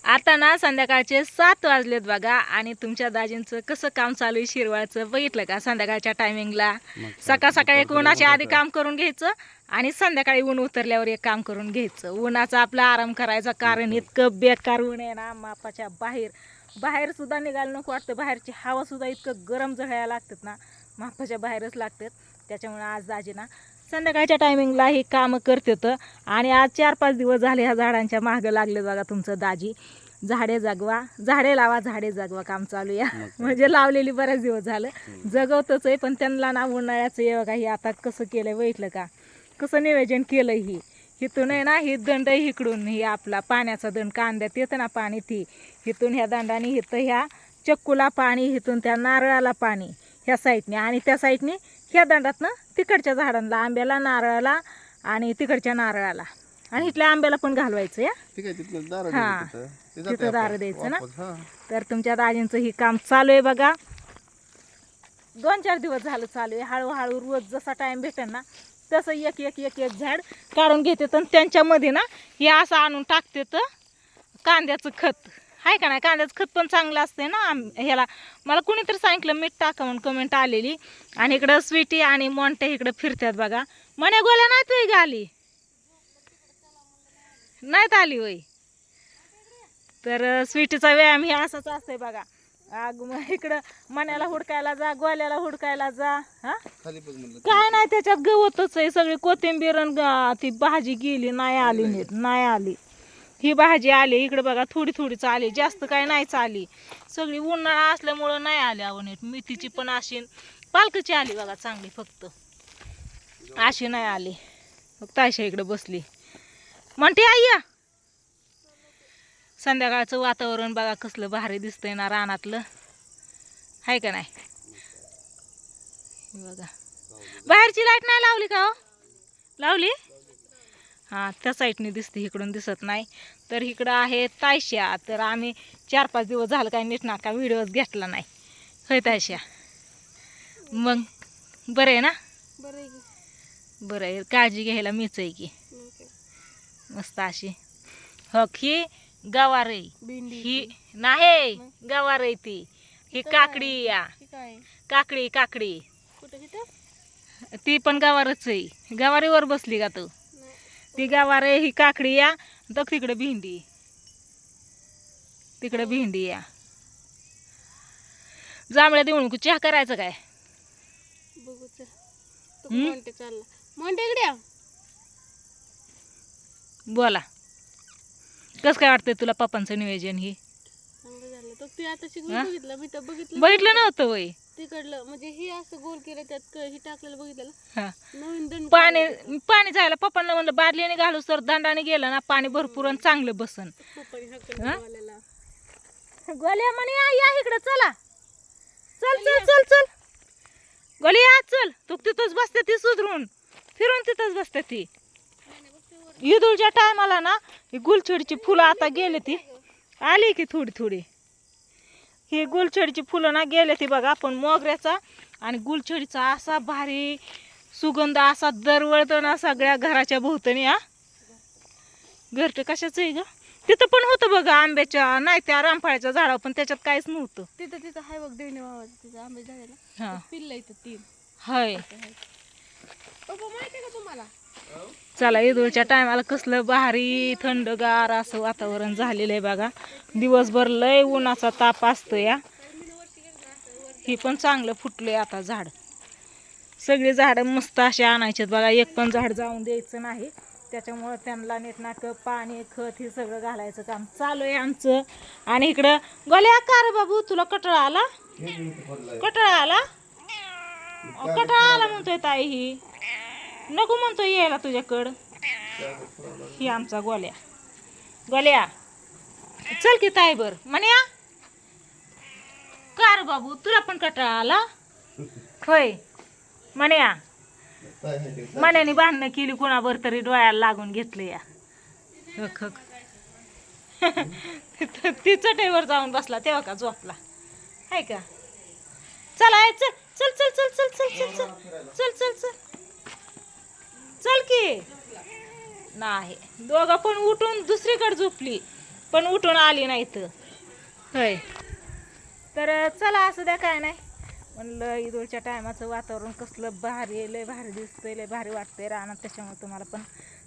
आता ना संध्याकाळचे 7 वाजलेत बघा आणि तुमच्या दाजींचं कसं काम चालू आहे शिरवाळचं बघितलं का. संध्याकाळच्या टायमिंगला सकाळ सकाळी एक उन्हाच्या आधी काम करून घ्यायचं आणि संध्याकाळी ऊन उतरल्यावर एक काम करून घ्यायचं. उन्हाचा आपला आराम करायचा, कारण इतकं बेकार ऊन आहे ना मापाच्या बाहेर. बाहेर सुद्धा निघायला नको वाटतं. बाहेरची हवा सुद्धा इतकं गरम जळायला लागतात ना, मापाच्या बाहेरच लागतात. त्याच्यामुळे आज दाजी ना संध्याकाळच्या टायमिंगला ही कामं करतात. आणि आज 4-5 दिवस झाले ह्या झाडांच्या मागं लागले बघा तुमचं दाजी. झाडे जगवा, झाडे लावा, झाडे जगवा काम चालू या. म्हणजे लावलेली बऱ्याच दिवस झालं, जगवतच आहे. पण त्यांना ना उन्हाळ्याचं हे बघा, ही आता कसं केलंय बघितलं का, कसं नियोजन केलं. ही इथून आहे ना, ही दंड इकडून, ही आपला पाण्याचा दंड कांद्यात येतं ना पाणी, ती इथून ह्या दंडाने इथं ह्या चक्कूला पाणी, इथून त्या नारळाला पाणी ह्या साईडने, आणि त्या साईडने ह्या दंडातनं तिकडच्या झाडांना, आंब्याला, नारळाला आणि तिकडच्या नारळाला, आणि इथल्या आंब्याला पण घालवायचं या. हा, तिथं दार द्यायचं ना. तर तुमच्या दाजींचं ही काम चालू आहे बघा. 2-4 दिवस झालं चालू आहे. हळूहळू रोज जसा टाइम भेटेल ना तसं एक एक एक एक झाड काढून घेते. तर त्यांच्यामध्ये ना हे असं आणून टाकते तर कांद्याचं खत आहे का नाही. कांद्याचं खत पण चांगलं असते ना ह्याला. मला कुणीतरी सांगितलं मीठ टाका म्हणून, कमेंट आलेली. आणि इकडं स्वीटी आणि मोंटे इकडं फिरतात बघा. म्हणे गोल्या नाही तू आली, नाहीत आली होय. तर स्वीटीचा व्यायाम हे असाच असतंय बघा. इकडं मण्याला हुडकायला जा, गोल्याला हुडकायला जा. हा, काय नाही त्याच्यात गवतच आहे. सगळी कोथिंबीर ती भाजी गेली, नाही आली नीट, नाही आली. ही भाजी आली इकडे बघा, थोडी थोडीच आली, जास्त काय नाहीच आली. सगळी उन्हाळा असल्यामुळं नाही आली अहो नीट. मेथीची पण अशी पालकची आली बघा चांगली, फक्त अशी नाही आली. फक्त अशा इकडे बसली म्हणते आई. संध्याकाळचं वातावरण बघा कसलं भारी दिसतंय ना रानातलं, आहे का नाही. बघा बाहेरची लाईट नाही लावली का हो, लावली. हां, त्या साईडने दिसते, इकडून दिसत नाही. तर इकडं आहे तायशा. तर आम्ही 4-5 दिवस झालं काय नीट नाका व्हिडिओज घेतला नाही, होय तायशा. मग बरं आहे ना, बरं आहे. काळजी घ्यायला मीच आहे की मस्त अशी. हो, ही गवार आहे, ही नाही गवार आहे ती. ही काकडी या, काकडी काकडी ती पण गवारच आहे. गवारीवर बसली का तू, ती गवार आहे. ही काकडी या. तर तिकडे भेंडी, तिकडे भेंडी या. जांभळ्या देऊन चहा करायचं काय बोला. कसं काय वाटतंय तुला पप्पांचं नियोजन? ही बघितलं नव्हतं वय तिकडलं, म्हणजे हे असं गोल केलं, त्यात हे टाकलेलं बघितलं. पाणी पाणी जायला पप्पांना म्हणलं बादलीने घालू सर, दंडाने गेलं ना पाणी भरपूर आणि चांगलं बसन. गोल्या म्हणे या इकडे चला, चल चल चल चल गोल्या चल. तू तिथंच बसते ती, सुधरून फिरून तिथंच बसते ती. ईदुलच्या टायमाला ना गुलछडीची फुलं आता गेले, ती आली की थोडी थोडी. ही गुलछडीची फुलं ना गेले ती बघा. पण मोगऱ्याचा आणि गुलछडीचा असा भारी सुगंध असा दरवळतो ना सगळ्या घराच्या भोवतणी. हा, घरटे कशाचं आहे ग. तिथं पण होतं बघा आंब्याच्या, नाही त्या रामफळाच्या झाडावर, पण त्याच्यात काहीच नव्हतं. तिथं तिथं हाय बघ देणे भावाचं, तिथं आंबे झालेला. हा, पिल्लं इथं 3 हाय. पप्पा माहिती का तुम्हाला. चला, ईदुलच्या टायमाला कसलं भारी थंडगार असं वातावरण झालेलं आहे बघा. दिवसभर लय उन्हाचा ताप असतो या. ही पण चांगलं फुटलंय आता झाड. सगळी झाडं मस्त अशी आणायचे बघा, एक पण झाड जाऊन द्यायचं नाही. त्याच्यामुळं त्यांना नीटनाटक पाणी खत हे सगळं घालायचं काम चालू आहे आमचं. आणि इकडं गोल्या का रे बाबू, तुला कटाळा आला, कटाळा आला, कटाळा आला म्हणतोय ताई. ही नको म्हणतोय यायला तुझ्याकडं. ही आमचा गोल्या. गोल्या चल की ताईबर म्हण्या. का रे बाबू तुला पण कटाळा आला होय म्हण्या. मण्याने भांडणं केली कोणाबर तरी, डोळ्याला लागून घेतलं या. हक हक. ती चटईवर जाऊन बसला तेव्हा का झोपला, आहे का. चला चल चल चल चल चल चल चल चल चल चल चल की. नाही, दोघं पण उठून दुसरीकडे झोपली. पण उठून आली नाही तर होय. तर चला असू द्या, काय नाही. म्हणलं ईदच्या टायमाचं वातावरण कसलं भारी आहे, लय भारी दिसतंय, लय भारी वाटतंय रानात. त्याच्यामुळे तुम्हाला पण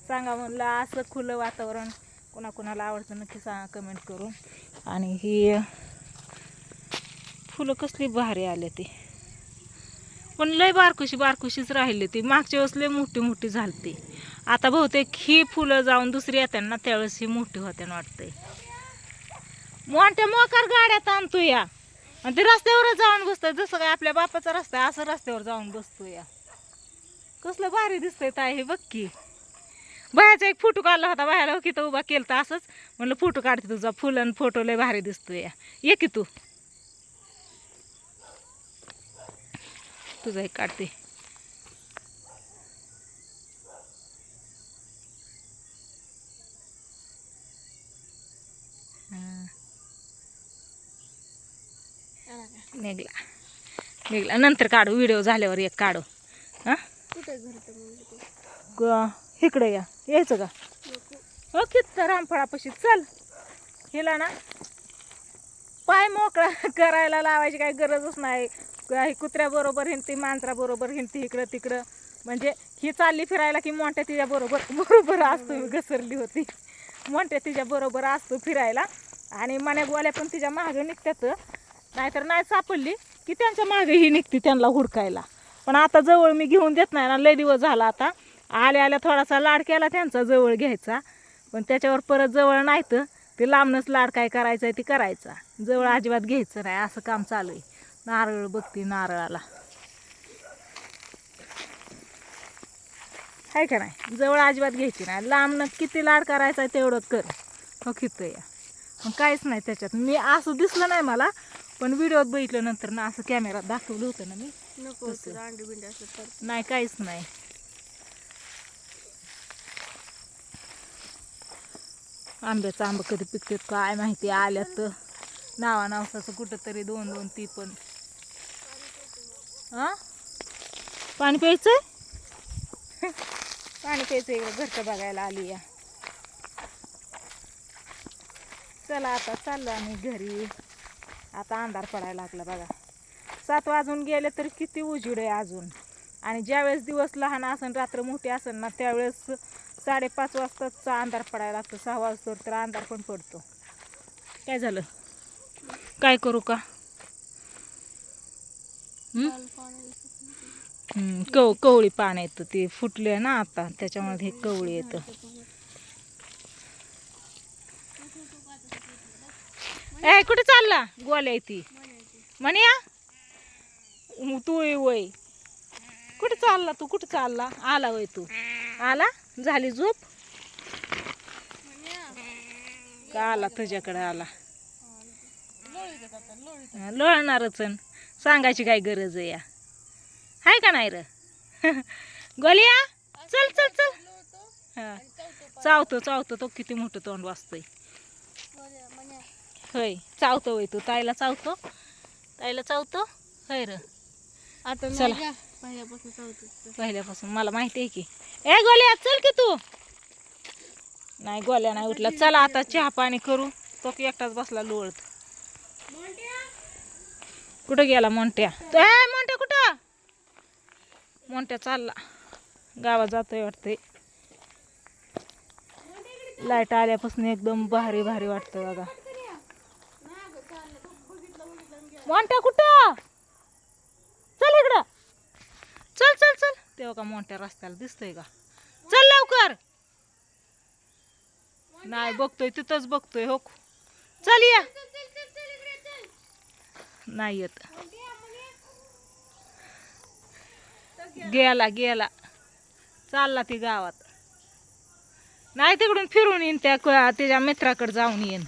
सांगा म्हणलं, असं खुलं वातावरण कोणाकोणाला आवडतं नक्की सांगा कमेंट करून. आणि ही फुलं कसली भारी आले ती, पण लय बारकुशीच राहिली ती. मागच्या वेळेस लय मोठी मोठी झालती. आता बहुतेक ही फुलं जाऊन दुसरी येतात ना, त्यावेळेस ही मोठी होत्या वाटतंय. मोठ्या मोकार गाड्यात आणतो या, आणि ते रस्त्यावरच जाऊन बसतोय. जसं काय आपल्या बापाचा रस्ता आहे असं रस्त्यावर जाऊन बसतो या. कसलं भारी दिसतंय ताई हे, बघ की. बायाचा एक फोटो काढला होता, बायाला की तर उभा केलता असंच. म्हणलं फोटो काढते तुझा, फुलं फोटो लय भारी दिसतोय या. ये की तू, तुझा एक काढते. निघला नंतर काढू, व्हिडिओ झाल्यावर एक काढू. हां कुठे घर इकडे यायचं का? हो किती रामफळापाशी चल. हिला ना पाय मोकळा करायला लावायची काही गरजच नाही. काही कुत्र्याबरोबर हिंडती, मांजराबरोबर हिंडती इकडं तिकडं. म्हणजे ही चालली फिरायला की मोठ्या तिच्या बरोबर असतो. मी घसरली होती, मोठ्या तिच्या बरोबर असतो फिरायला. आणि मन्या गोल्या पण तिच्या मागं निघतात, नाहीतर नाही सापडली की त्यांच्या मागे ही निघते त्यांना हुडकायला. पण आता जवळ मी घेऊन देत नाही ना, लय दिवस झाला. आता आल्या आल्या थोडासा लाड केला त्यांचा जवळ घ्यायचा, पण त्याच्यावर परत जवळ नाही तर ते लांबनच लाड काय करायचं आहे ते करायचा. जवळ अजिबात घ्यायचं नाही, असं काम चालू आहे. नारळ बघते, नारळाला आहे का नाही, जवळ अजिबात घ्यायची नाही. लांबनं किती लाड करायचा आहे तेवढं कर. हो खित या, मग काहीच नाही त्याच्यात. मी असं दिसलं नाही मला, पण व्हिडिओत बघितलं नंतर ना, असं कॅमेरात दाखवलं होतं ना मी. नको अंडी बिंडी असं नाही, काहीच नाही. आंब्याचं आंबं कधी पिकतात काय माहिती. आल्यात तर नावाचं कुठंतरी दोन ती पण. हां पाणी प्यायचंय पाणी प्यायचं इकडं घरचं बघायला आली या. चला आता चाललो आम्ही घरी. आता अंधार पडायला लागला बघा. 7 वाजून गेले तरी किती उजेड आहे अजून. आणि ज्यावेळेस दिवस लहान असेल, रात्र मोठी असेल ना, त्यावेळेस 5:30 वाजताचा अंधार पडायला लागतो. 6 वाजता तर अंधार पण पडतो. काय झालं, काय करू का? कवळी पान येतं, ते फुटले ना आता, त्याच्यामध्ये हे कवळी येतं. ए कुठे चालला गोल्या ती म्हण्या, तू वय कुठे चालला? तू कुठे चालला? आला वय तू, आला झाली झोप का? आला तुझ्याकडे आला, लोळणारच. सांगायची काय गरज आहे या, हाय का नाही र? गोलिया चल चल चल. हा चावतो तो, किती मोठं तोंड वाजतंय. होय चावतो वय तू, ताईला चावतो होय र. आता चला पहिल्यापासून मला माहिती आहे की. ए गोल्या चल की तू. नाही गोल्या नाही उठला. चला आता चहा पाणी करू. तो की एकटाच बसला लोळत. कुठं गेला मोंट्या? मोंट्या कुठं? मोंट्या चालला गावात जातोय वाटतंय. लाईट आल्यापासून एकदम भारी वाटतं बघा. मोंट्या कुठं? चल इकडं, चल तेव्हा का मोठ्या रस्त्याला दिसतोय का? चल लवकर. नाही बघतोय तिथंच बघतोय. हो चल या. नाही येत, गेला चालला ती गावात. नाही तिकडून फिरून येईन, त्याच्या मित्राकडे जाऊन येईन.